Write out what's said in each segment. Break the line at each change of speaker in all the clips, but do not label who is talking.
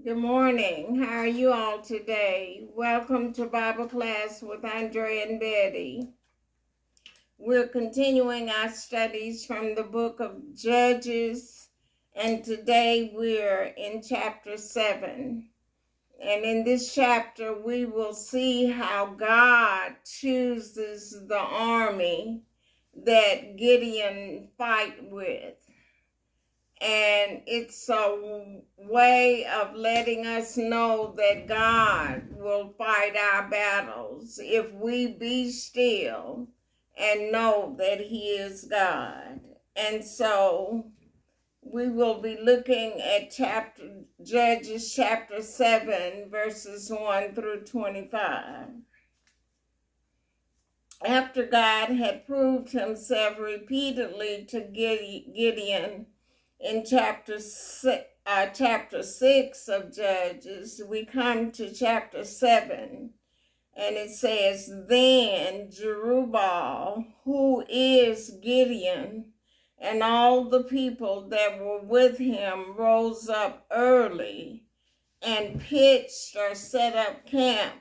Good morning. How are you all today? Welcome to Bible class with Andre and Betty. We're continuing our studies from the book of Judges, and today we're in chapter 7. And in this chapter, we will see how God chooses the army that Gideon fight with. And it's a way of letting us know that God will fight our battles if we be still and know that He is God. And so we will be looking at Judges chapter 7, verses 1 through 25. After God had proved Himself repeatedly to Gideon, in chapter 6 of Judges, we come to chapter 7, and it says, Then Jerubbaal, who is Gideon, and all the people that were with him rose up early and pitched or set up camp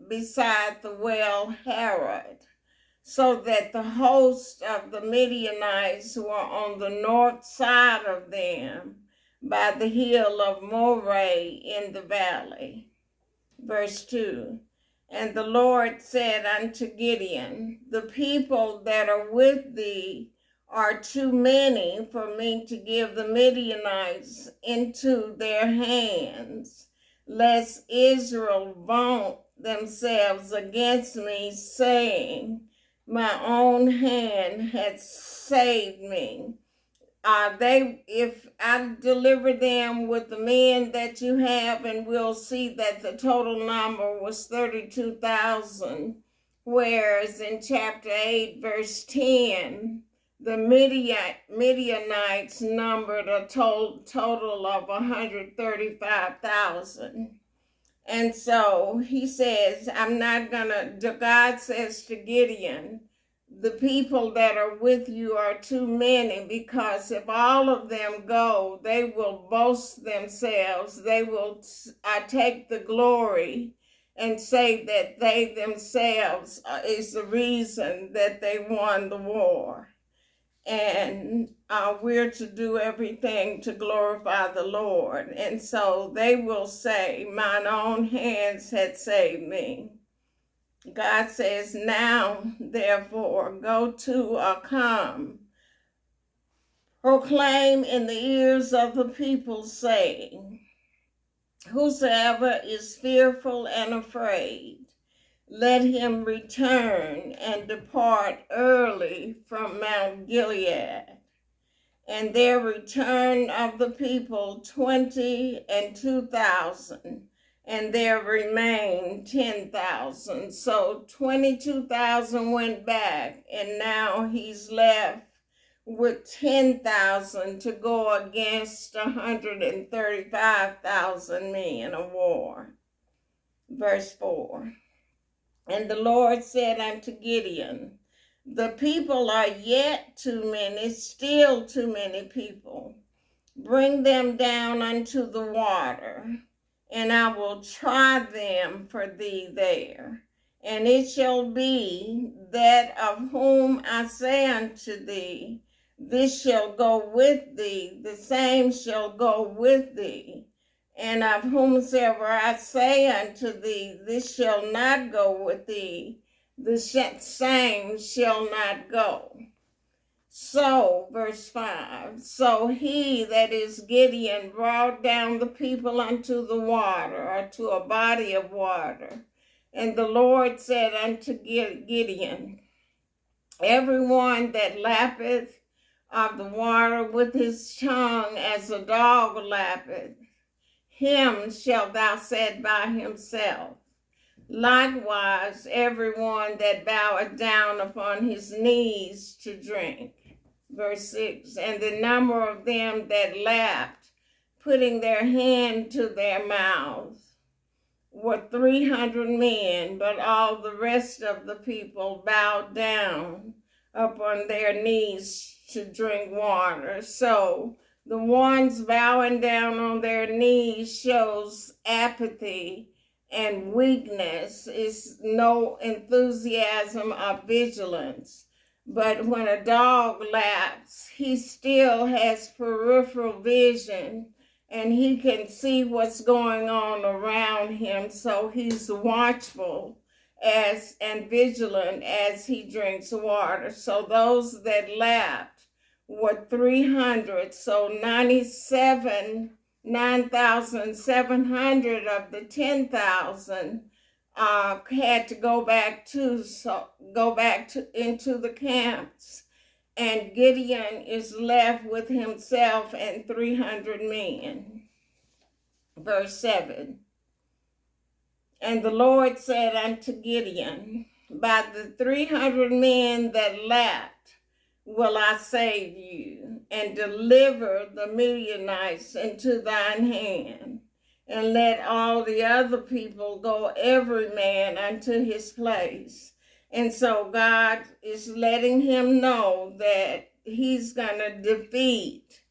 beside the well Harod, so that the host of the Midianites were on the north side of them by the hill of Moreh in the valley. Verse 2, And the Lord said unto Gideon, The people that are with thee are too many for me to give the Midianites into their hands, lest Israel vaunt themselves against me, saying, My own hand hath saved me. If I deliver them with the men that you have, and we'll see that the total number was 32,000, whereas in chapter 8, verse 10, the Midianites numbered a total of 135,000. And so he says, God says to Gideon, the people that are with you are too many, because if all of them go, they will boast themselves. They will take the glory and say that they themselves is the reason that they won the war. And we're to do everything to glorify the Lord. And so they will say, Mine own hands had saved me. God says, Now, therefore, go to or come, proclaim in the ears of the people, saying, Whosoever is fearful and afraid, let him return and depart early from Mount Gilead. And there returned of the people 22,000, and there remained 10,000. So 22,000 went back, and now he's left with 10,000 to go against 135,000 men of war. Verse 4. And the Lord said unto Gideon, The people are yet too many, still too many people. Bring them down unto the water, and I will try them for thee there. And it shall be that of whom I say unto thee, This shall go with thee, the same shall go with thee. And of whomsoever I say unto thee, This shall not go with thee, the same shall not go. So, verse 5, So he, that is Gideon, brought down the people unto the water, or to a body of water. And the Lord said unto Gideon, Everyone that lappeth of the water with his tongue as a dog lappeth, him shalt thou set by himself. Likewise, everyone that boweth down upon his knees to drink. Verse 6, And the number of them that lapped, putting their hand to their mouth, were 300 men, but all the rest of the people bowed down upon their knees to drink water. So The ones bowing down on their knees shows apathy and weakness. Is no enthusiasm or vigilance. But when a dog laps, he still has peripheral vision and he can see what's going on around him, so he's watchful and vigilant as he drinks water. So those that lapped were 300, so 9,700 of the 10,000 had to go back into the camps, and Gideon is left with himself and 300 men. Verse 7. And the Lord said unto Gideon, by the 300 men that lapped will I save you, and deliver the Midianites into thine hand, and let all the other people go every man unto his place. And so God is letting him know that he's going to defeat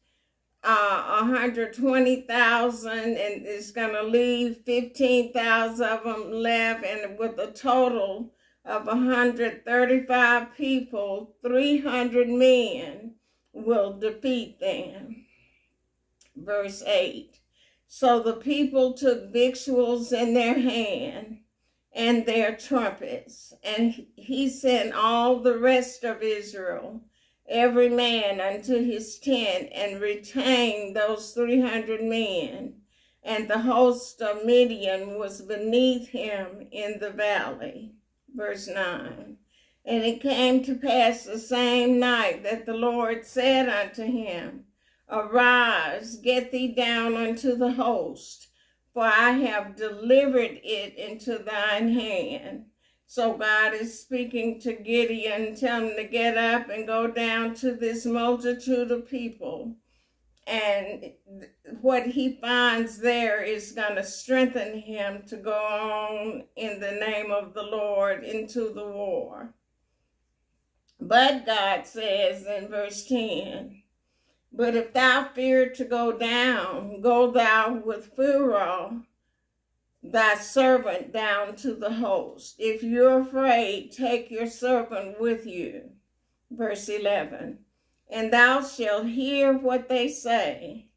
120,000 and is going to leave 15,000 of them left, and with a total of 135 people, 300 men will defeat them. Verse 8. So the people took victuals in their hand and their trumpets, and he sent all the rest of Israel, every man unto his tent, and retained those 300 men. And the host of Midian was beneath him in the valley. Verse 9. And it came to pass the same night that the Lord said unto him, arise, get thee down unto the host, for I have delivered it into thine hand. So God is speaking to Gideon, telling him to get up and go down to this multitude of people. And what he finds there is going to strengthen him to go on in the name of the Lord into the war. But God says in verse 10, but if thou fear to go down, go thou with Pharaoh, thy servant, down to the host. If you're afraid, take your servant with you. Verse 11. And thou shalt hear what they say,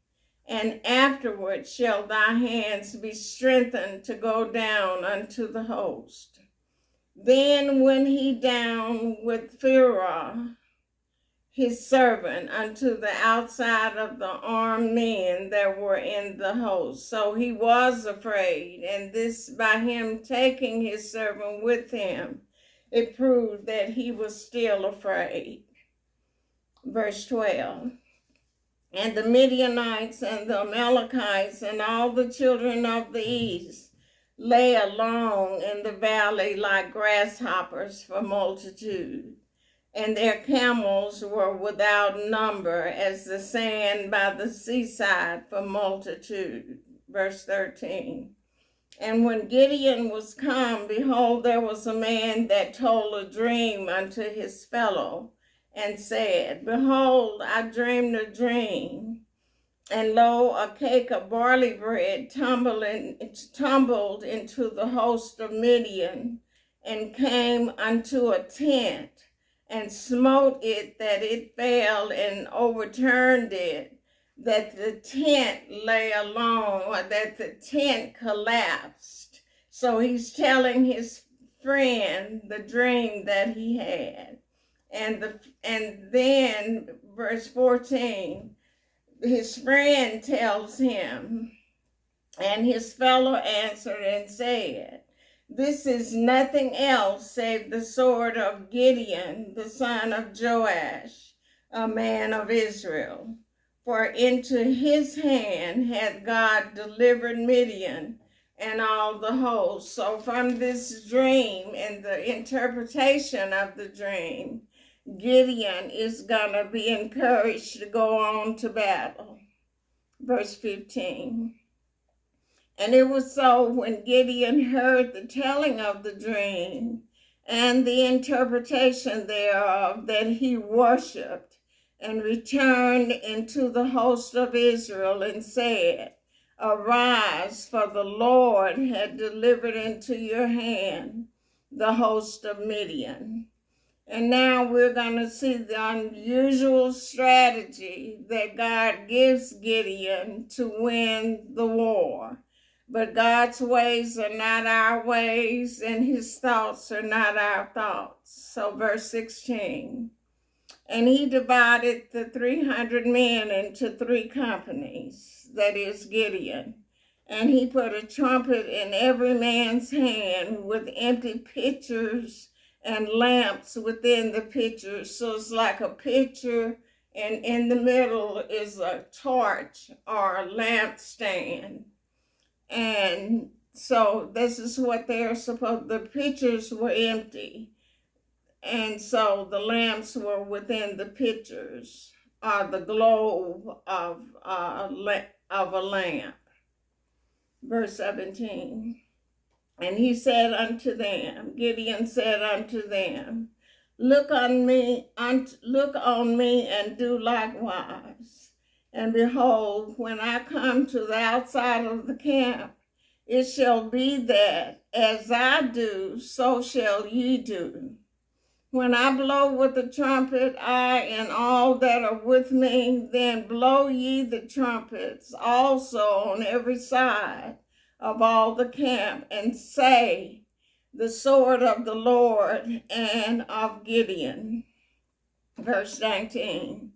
and afterward shall thy hands be strengthened to go down unto the host. Then went he down with Pharaoh, his servant, unto the outside of the armed men that were in the host. So he was afraid, and this, by him taking his servant with him, it proved that he was still afraid. Verse 12. And the Midianites and the Amalekites and all the children of the east lay along in the valley like grasshoppers for multitude, and their camels were without number as the sand by the seaside for multitude. Verse 13. And when Gideon was come, behold, there was a man that told a dream unto his fellow, and said, behold, I dreamed a dream, and lo, a cake of barley bread tumbled into the host of Midian, and came unto a tent, and smote it that it fell, and overturned it, that the tent lay along, or that the tent collapsed. So he's telling his friend the dream that he had. And then verse 14, his friend tells him, and his fellow answered and said, this is nothing else save the sword of Gideon, the son of Joash, a man of Israel. For into his hand hath God delivered Midian and all the host. So from this dream and the interpretation of the dream, Gideon is going to be encouraged to go on to battle. Verse 15. And it was so when Gideon heard the telling of the dream and the interpretation thereof that he worshipped and returned into the host of Israel and said, Arise, for the Lord had delivered into your hand the host of Midian. And now we're going to see the unusual strategy that God gives Gideon to win the war. But God's ways are not our ways, and his thoughts are not our thoughts. So verse 16. And he divided the 300 men into 3 companies, that is Gideon. And he put a trumpet in every man's hand with empty pitchers and lamps within the pitchers. So it's like a pitcher, and in the middle is a torch or a lampstand. And so this is what they're supposed, the pitchers were empty. And so the lamps were within the pitchers, or the globe of a lamp. Verse 17. And he said unto them, Gideon said unto them, Look on me and do likewise. And behold, when I come to the outside of the camp, it shall be that as I do, so shall ye do. When I blow with the trumpet, I and all that are with me, then blow ye the trumpets also on every side of all the camp, and say, The sword of the Lord and of Gideon. Verse 19.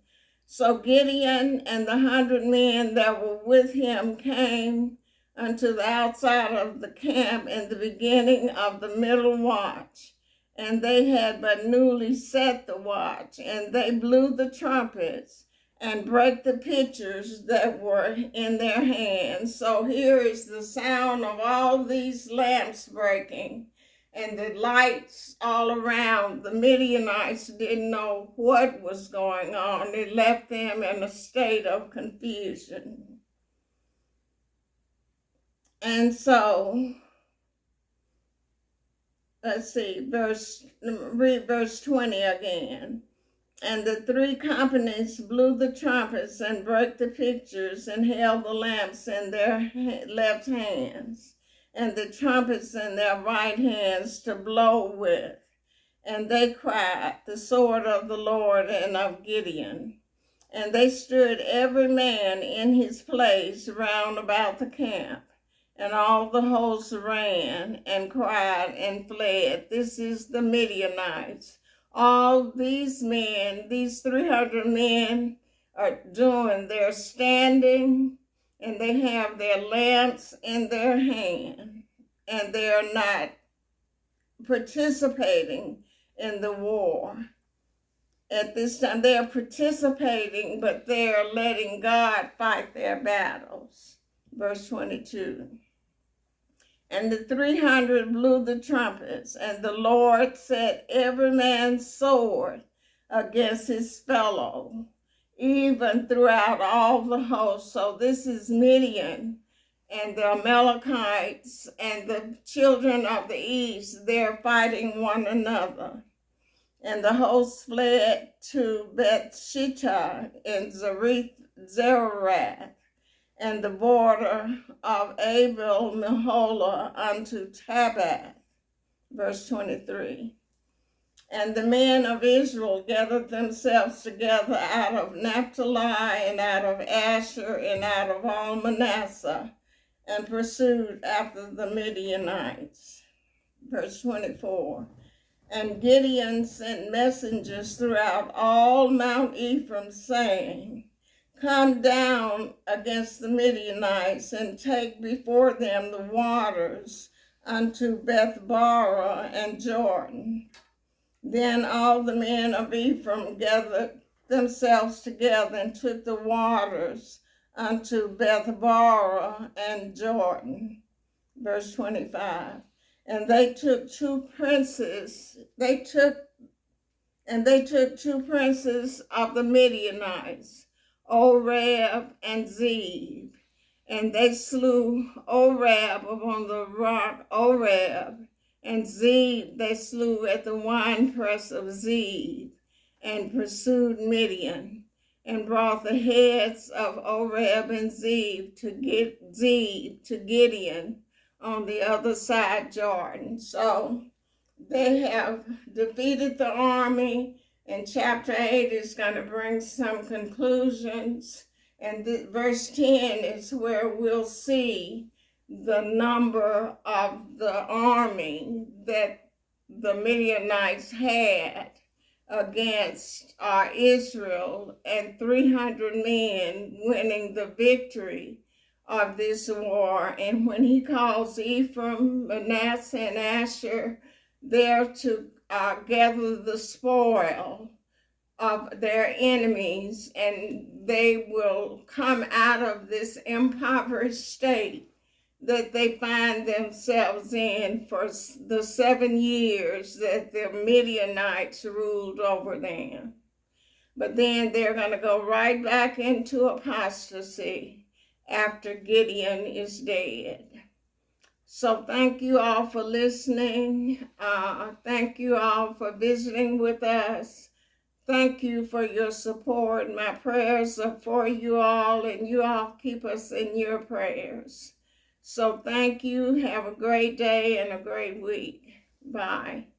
So Gideon and the 100 men that were with him came unto the outside of the camp in the beginning of the middle watch. And they had but newly set the watch, and they blew the trumpets and brake the pitchers that were in their hands. So here is the sound of all these lamps breaking and the lights all around. The Midianites didn't know what was going on. It left them in a state of confusion. And so, let's see, read verse 20 again. And the 3 companies blew the trumpets and broke the pitchers and held the lamps in their left hands and the trumpets in their right hands to blow with. And they cried, The sword of the Lord and of Gideon. And they stood every man in his place round about the camp. And all the hosts ran and cried and fled. This is the Midianites. All these men, these 300 men are doing, they're standing and they have their lamps in their hand, and they are not participating in the war. At this time, they are participating, but they are letting God fight their battles. Verse 22. And the 300 blew the trumpets, and the Lord set every man's sword against his fellow, even throughout all the host. So this is Midian and the Amalekites and the children of the east. They're fighting one another. And the host fled to Beth-shittah in Zerath, and the border of Abel-meholah unto Tabbath. Verse 23. And the men of Israel gathered themselves together out of Naphtali and out of Asher and out of all Manasseh, and pursued after the Midianites. Verse 24. And Gideon sent messengers throughout all Mount Ephraim, saying, Come down against the Midianites, and take before them the waters unto Beth-barah and Jordan. Then all the men of Ephraim gathered themselves together and took the waters unto Beth-barah and Jordan. Verse 25. And they took two princes of the Midianites, Oreb and Zeb, and they slew Oreb upon the rock Oreb, and Zeb they slew at the winepress of Zeb, and pursued Midian. and brought the heads of Oreb and Zeb to Gideon on the other side Jordan. So they have defeated the army, and chapter 8 is going to bring some conclusions. And verse 10 is where we'll see the number of the army that the Midianites had against Israel, and 300 men winning the victory of this war. And when he calls Ephraim, Manasseh, and Asher there to gather the spoil of their enemies, and they will come out of this impoverished state that they find themselves in for the 7 years that the Midianites ruled over them. But then they're going to go right back into apostasy after Gideon is dead. So thank you all for listening. Thank you all for visiting with us. Thank you for your support. My prayers are for you all, and you all keep us in your prayers. So thank you. Have a great day and a great week. Bye.